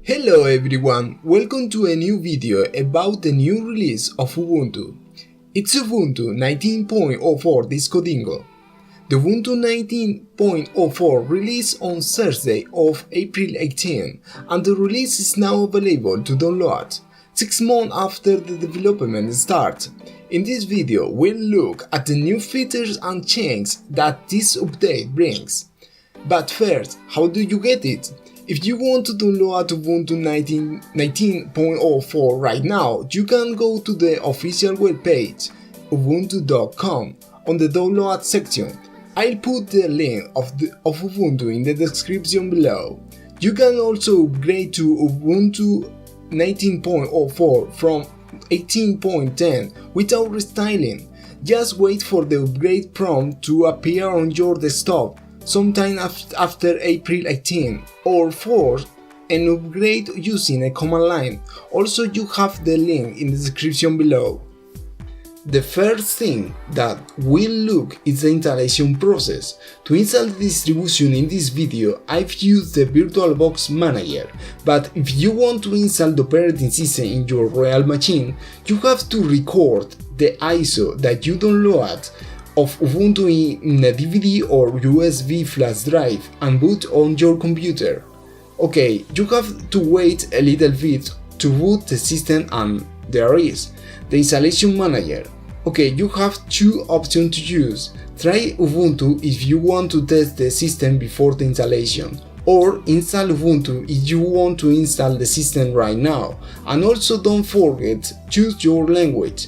Hello everyone, welcome to a new video about the new release of Ubuntu. It's Ubuntu 19.04 Dingo. The Ubuntu 19.04 released on Thursday of April 18 and the release is now available to download, 6 months after the development start. In this video we'll look at the new features and changes that this update brings. But first, how do you get it? If you want to download Ubuntu 19.04 right now, you can go to the official webpage ubuntu.com on the download section. I'll put the link of Ubuntu in the description below. You can also upgrade to Ubuntu 19.04 from 18.10 without restyling. Just wait for the upgrade prompt to appear on your desktop sometime after April 18 or force an upgrade using a command line. Also, you have the link in the description below. The first thing that we'll look is the installation process. To install the distribution in this video, I've used the VirtualBox Manager, but if you want to install the operating system in your real machine, you have to record the ISO that you download of Ubuntu in a DVD or USB flash drive and boot on your computer. Okay, you have to wait a little bit to boot the system and there is the installation manager. Okay, you have two options to use. Try Ubuntu if you want to test the system before the installation, or install Ubuntu if you want to install the system right now. And also don't forget, choose your language.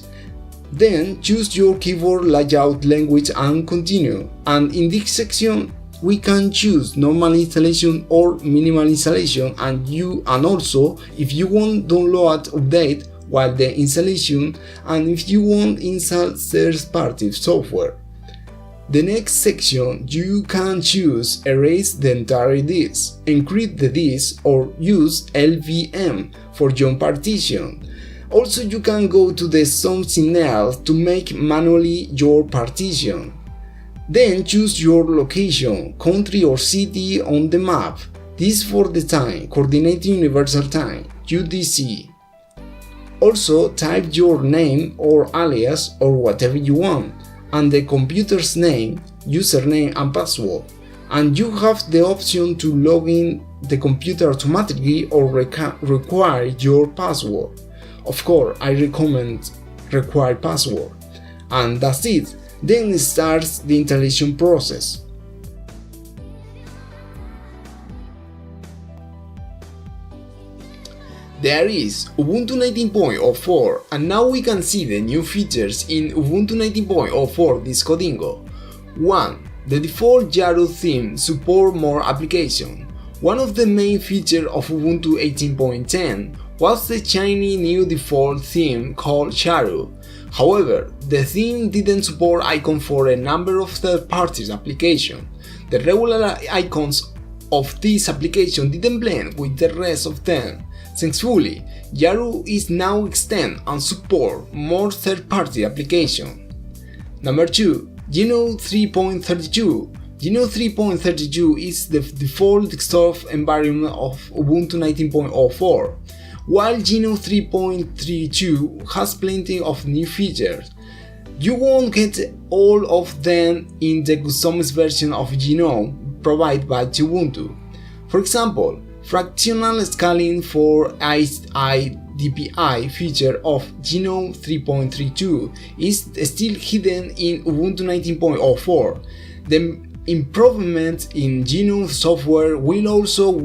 Then choose your keyboard layout language and continue. And in this section we can choose normal installation or minimal installation, and also if you want download update while the installation, and if you want install third-party software. The next section you can choose erase the entire disk, encrypt the disk, or use LVM for your partition. Also, you can go to the something else to make manually your partition. Then choose your location, country or city on the map. This for the time, Coordinated Universal Time, UTC. Also type your name or alias or whatever you want, and the computer's name, username and password. And you have the option to log in the computer automatically or require your password. Of course, I recommend required password. And that's it. Then it starts the installation process. There is Ubuntu 19.04 and now we can see the new features in Ubuntu 19.04 Dingo. 1. The default Yaru theme supports more applications. One of the main features of Ubuntu 18.10 was the shiny new default theme called Yaru. However, the theme didn't support icons for a number of third-party applications. The regular icons of this application didn't blend with the rest of them. Thankfully, Yaru is now extended and support more third-party applications. Number 2. Geno 3.32. Geno 3.32 is the default desktop environment of Ubuntu 19.04, while Geno 3.32 has plenty of new features. You won't get all of them in the customized version of Geno provided by Ubuntu. For example, fractional scaling for IDPI feature of Geno 3.32 is still hidden in Ubuntu 19.04. The improvement in Geno software will also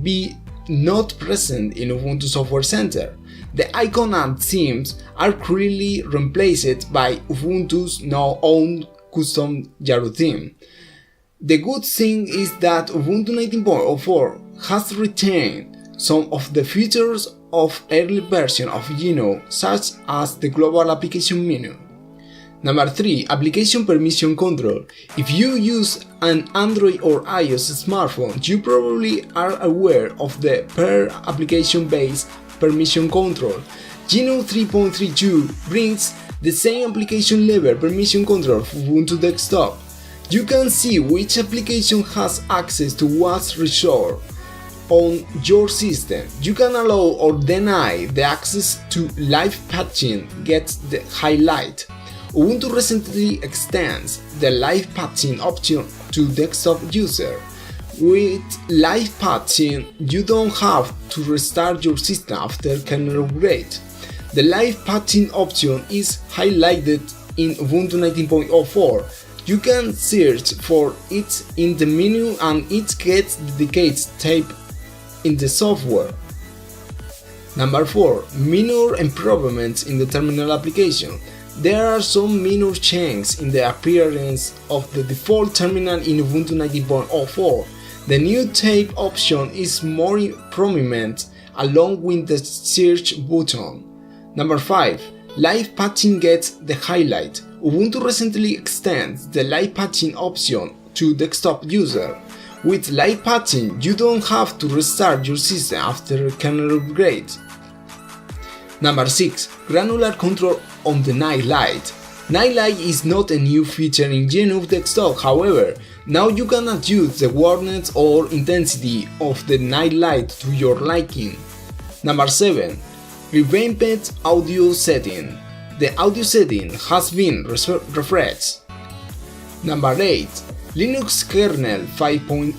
be not present in Ubuntu Software Center. The icon and themes are currently replaced by Ubuntu's now own custom Yaru theme. The good thing is that Ubuntu 19.04 has retained some of the features of early version of Geno, such as the global application menu. Number 3. Application permission control. If you use an Android or iOS smartphone, you probably are aware of the per application based permission control. Geno 3.32 brings the same application level permission control for Ubuntu desktop. You can see which application has access to what resource. on your system. You can allow or deny the access to live patching gets the highlight. Ubuntu recently extends the live patching option to desktop user. With live patching, you don't have to restart your system after kernel upgrade. The live patching option is highlighted in Ubuntu 19.04. You can search for it in the menu and it gets dedicated tab in the software. Number 4. Minor improvements in the terminal application. There are some minor changes in the appearance of the default terminal in Ubuntu 19.04. The new tab option is more prominent along with the search button. Number 5. Live patching gets the highlight. Ubuntu recently extends the live patching option to desktop user. With live patching, you don't have to restart your system after a kernel upgrade. Number 6. Granular control on the night light. Night light is not a new feature in GNU Desktop, however, now you can adjust the brightness or intensity of the night light to your liking. Number 7. Revamped audio setting. The audio setting has been refreshed. Number 8. Linux kernel 5.0.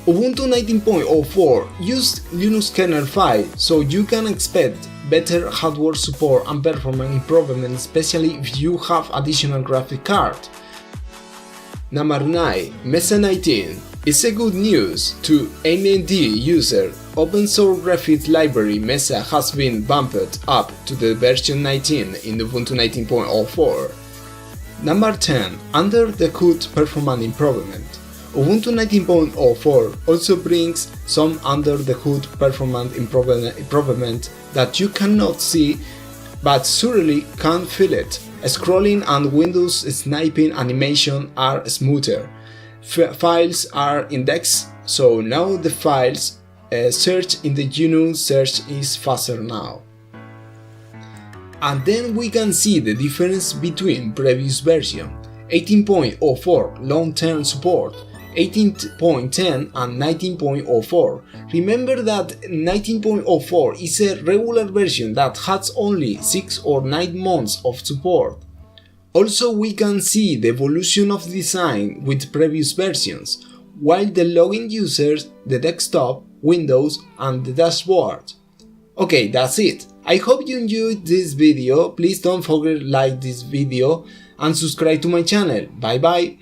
Ubuntu 19.04 used Linux kernel 5, so you can expect better hardware support and performance improvement, especially if you have additional graphic card. Number 9. Mesa 19. It's a good news to AMD user. Open source graphics library Mesa has been bumped up to the version 19 in Ubuntu 19.04. Number 10. Under the hood performance improvement. Ubuntu 19.04 also brings some under the hood performance improvement that you cannot see but surely can feel it. Scrolling and Windows sniping animation are smoother. Files are indexed, so now the files search in the GNU search is faster now. And then we can see the difference between previous version 18.04 long-term support, 18.10 and 19.04. Remember that 19.04 is a regular version that has only 6 or 9 months of support. Also, we can see the evolution of design with previous versions, while the login users, the desktop, Windows and the dashboard. Okay, that's it. I hope you enjoyed this video. Please don't forget to like this video and subscribe to my channel. Bye bye.